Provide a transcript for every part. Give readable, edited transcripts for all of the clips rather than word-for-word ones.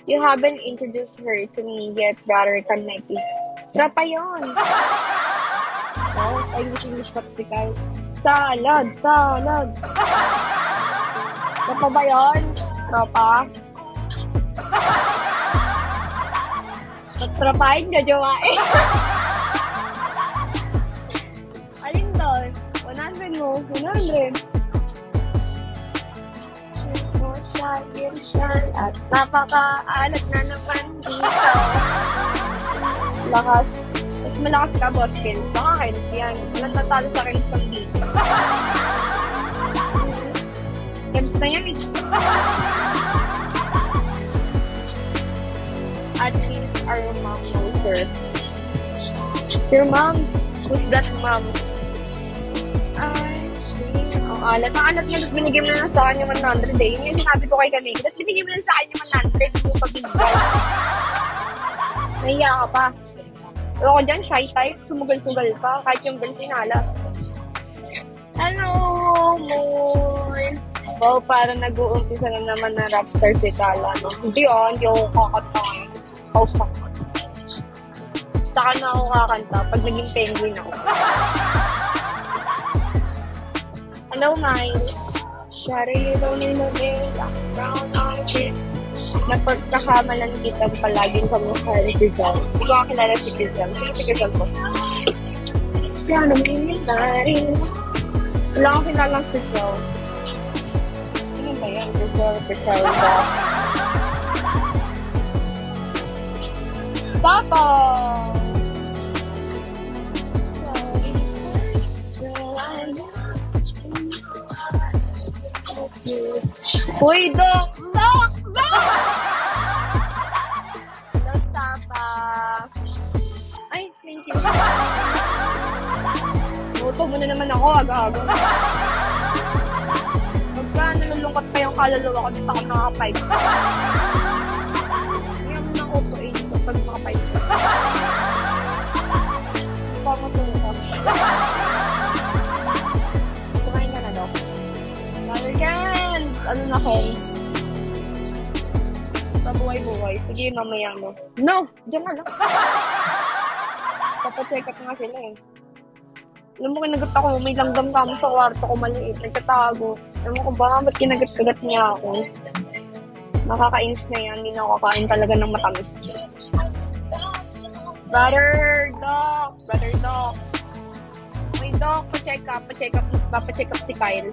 You haven't introduced her to me yet, brother Kaneki. Tropa yun. Oh, English practical. Salad. Tropa ba yun? Tropa? Magtropahin nyo, jowain. Alin doon? 100 mo? 100. At napakaalat na naman dito. Lakas. Mas malakas ka, boss Kins. Baka kayo yan. Walang tatalo sa akin pang dito. Kins na yan eh. At least our mom knows her. Your mom? Who's that mom? Ang alat. Ang alat nga, tapos binigay mo na lang sa akin yung 100 eh. Yung sinabi ko kay Kaneki, tapos binigay mo na sa akin yung 100 yung pabigay. Nahiya ka pa. Ewan ko dyan, shy type, sumugal-sugal pa, kahit yung bell sinala. Hello, Moy! Wow, parang nag-uumpisa na naman na rapstar si Kala, no? Hindi ako kakanta. Pausak ko. Saka na ako kakanta pag naging penguin ako. Hello, Miles. Shari, lonely, brown eyes. Napagkakamalan kitang palaging kamukha ni Grisel. Hindi ko kakilala si Grisel. Sino si Grisel po? Piano military. Wala akong kilalang Grisel. Sino ba yan? Grisel ba? Papa! Uy, Dok! Hello, Papa. Ay, thank you. Boto mo na naman ako, aga-aga. Pagka nalulungkot pa yung kaluluwa ko, dito ako nakaka-5. Ngayon mo nang utuin ito pag maka-5. Hindi pa matulog. Kumain ka na, Dok. Mother Ken! Ano na, Ken? Sa buhay-buhay. Sige, mamaya mo. No! Diyan ka lang. Papacheck up nga sila eh. Alam mo, kinagat ako. May langgam ka mo sa kwarto ko maliit. Nagtatago. Alam mo kung ba, ba't kinagat-kagat niya ako? Nakakainis na yan. Hindi na ako kakain talaga ng matamis. Brother Doc! Uy, Doc, pacheck up si Kyle.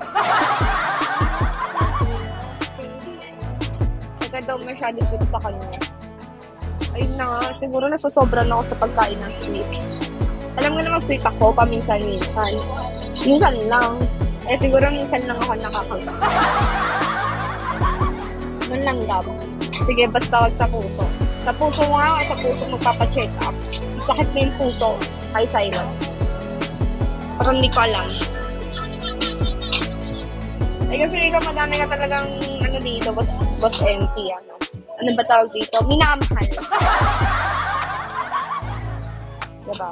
Teka daw masyado sweet sa kanya. Ayun na nga, siguro nasosobran ako sa pagkain ng sweet. Alam mo na mag-sweet ako, paminsan-minsan. Minsan lang. Siguro minsan lang ako nakakagawa. Nun lang daw. Sige, basta wag sa puso. Sa puso magpapacheck up. Sakit na yung puso kay Simon. Parang hindi ko alam. Kasi ikaw madami ka talagang dito, boss MP, ano. Ano ba tawag dito? Minamahal. Diba?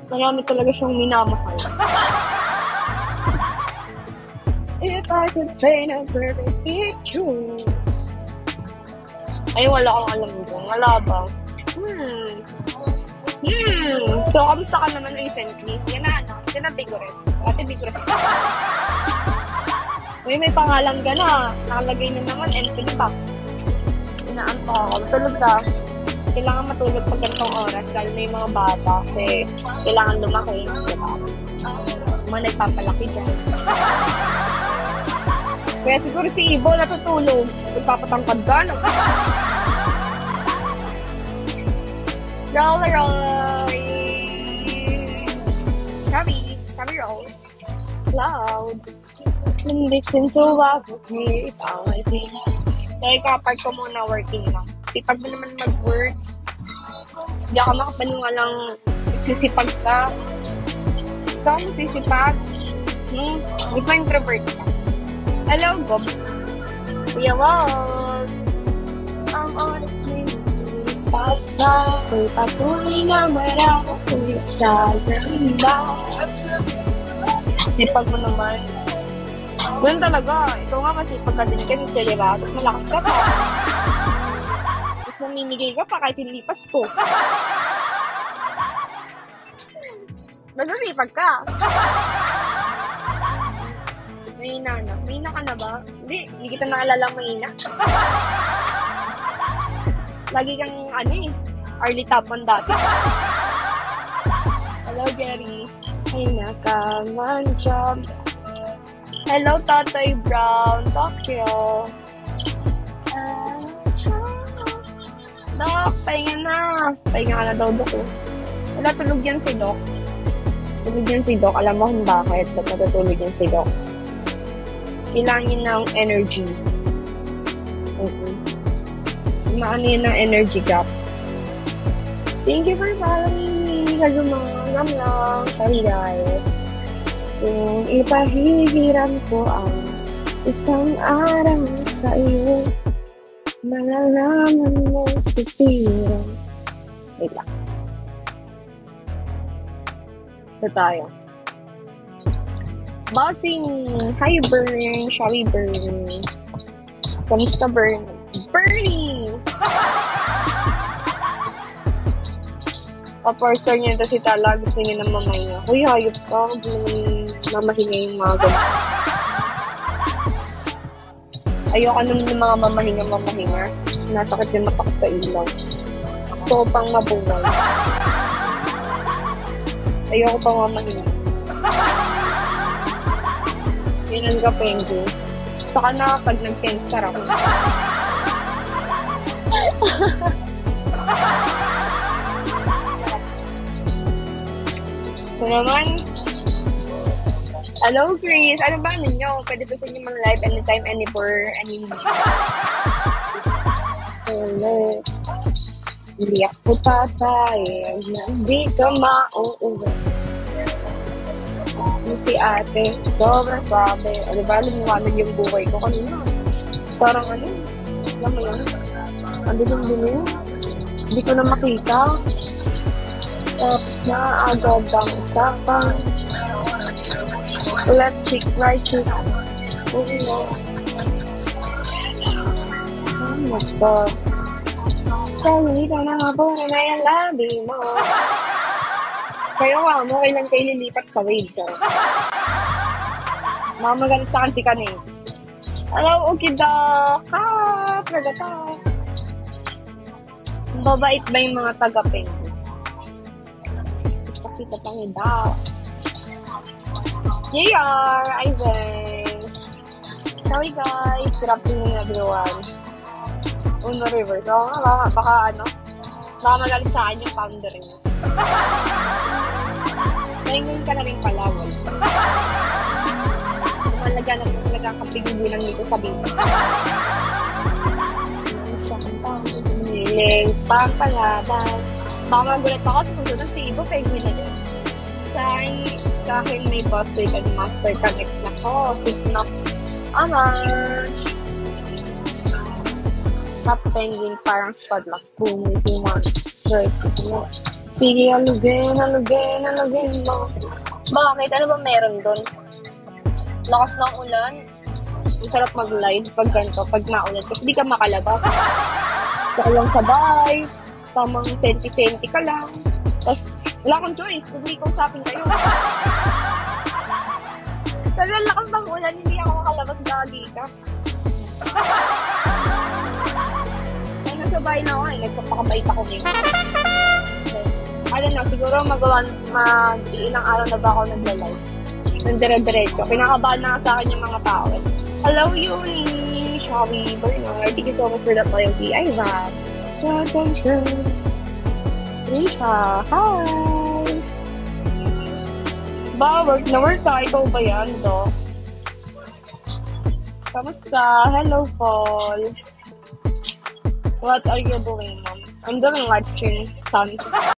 Marami talaga siyang minamahal. If I could paint a perfect picture. Ay, wala akong alam doon. Wala ba? So, kamusta ka naman recently? Yan na, ano? Yan na, Bigores. Ate Bigores. Uy, may pangalan ka na. Nakalagay na naman, Anthony pa. Inaanto ako. Matulog ka. Kailangan matulog pag ganitong oras, lalo na yung mga bata. Kasi kailangan lumaki. Diba? Mga nagpapalaki dyan. Kaya siguro si Ibo natutulog. Magpapatangkad ka, no? Roll. Chubby roll. Loud. Listen to what we Teka, part ko muna working lang. Pag mo naman mag-work, hindi ako makapaniwalang sisipag ka. Ikaw sisipag. Di ba introvert ka? Hello, Gob. Kuya Wog. Ang oras may pagsa. Ko'y patuloy na marami sa ganda. Sipag mo naman. Ganun talaga. Ikaw nga masipag ka din kasi, di ba? Tapos malakas ka pa. Tapos namimigay ka pa kahit hindi Pasko. Basta sipag ka. Mahina na. Mahina ka na ba? Hindi kita naalala mahina. Lagi kang early top on dati. Hello, Jerry. Mahina ka man, job. Hello, Tatay Brown. Tokyo. Dok, pahinga na. Pahinga ka na daw, Dok. Wala, tulog yan si Dok. Tulog yan si Dok. Alam mo kung bakit. Ba't natutulog yan si Dok? Kailangan yun ng energy. Maano yun ng energy gap. Thank you for following me. Kagumangam lang. Sorry, guys. Kung ipahihiram ko ang isang araw sa iyo, malalaman mo sisirang. Wait lang. Ito tayo. Bossing! Hi, Bern! Shall Bern? Kamusta, Bern? Bernie! Pa-forster niya ito si Tala. Gusto niya ng mamahinga. Uy, hayop ka. Huwag naman mamahinga yung mga ganun. Ayoko naman ng mga mamahinga. Nasakit yung mata ko sa ilaw. Gusto ko pang mabuhay. Ayoko pang mamahinga. Yan ang gapengo. Saka na pag nag-tense ako. So naman, hello, Chris. Ano ba ninyo? Pwede ba sa inyo mag-live anytime, anywhere, anywhere? Hello. Hindi ako tatay. Hindi ka mauuwi. Si ate, sobrang swabe. O diba, lumiwanag yung buhay ko kanina. Parang alam mo yun? Yung dumi. Hindi ko na makita. Tapos na agad ang usapan. Left cheek, right cheek. Oh my God. Salita na nga po na may labi mo. Kayo nga mo, kailan kayo lilipat sa wave ka? Mamagalit sa kansi ka na eh. Hello, Ukida! Ha! Pragata! Babait ba yung mga taga-peng? Gusto kita pang daw. JR! Ivan! Sorry guys! Good afternoon everyone. Uno River. So, baka magalit sa akin yung founder niya. Ngayon ka na rin pala, wala. Lumalaga na nagkakapigulan dito sa bita. Isa kang tao, tumiling, pampalaban. Baka magulat ako sa susunod si Ibo, penguin na din. Sa akin may poster ka ng master connect na ko. Sipnok. Top penguin, parang squad lang. Boom, if you want. Right, if you want. Sige, alugin mo. Bakit? Ano ba meron doon? Lakas ng ulan. Ang sarap mag-live pag ganito, pag maulan. Kasi di ka makalabas. Saka lang sabay. Tamang senti-senti ka lang. Tapos, wala kang choice. Kung may kausapin kayo. Kasi ang lakas ng ulan, hindi ako makalabas. Gagi ka. Kaya nasa bahay na ako nagpapakabait ako ngayon. Alam na, siguro mag-ilang araw na ba ako nagla-live. Nang dire-diretso. Pinakabahan na sa akin yung mga tao. Hello, Yuni! Shawty, Bernard. Thank you so much for that loyalty. Ivan. Risha. Hi! Ba, work na work ka. Ikaw ba yan, do? Kamusta? Hello, Paul. What are you doing, mom? I'm doing live stream, son.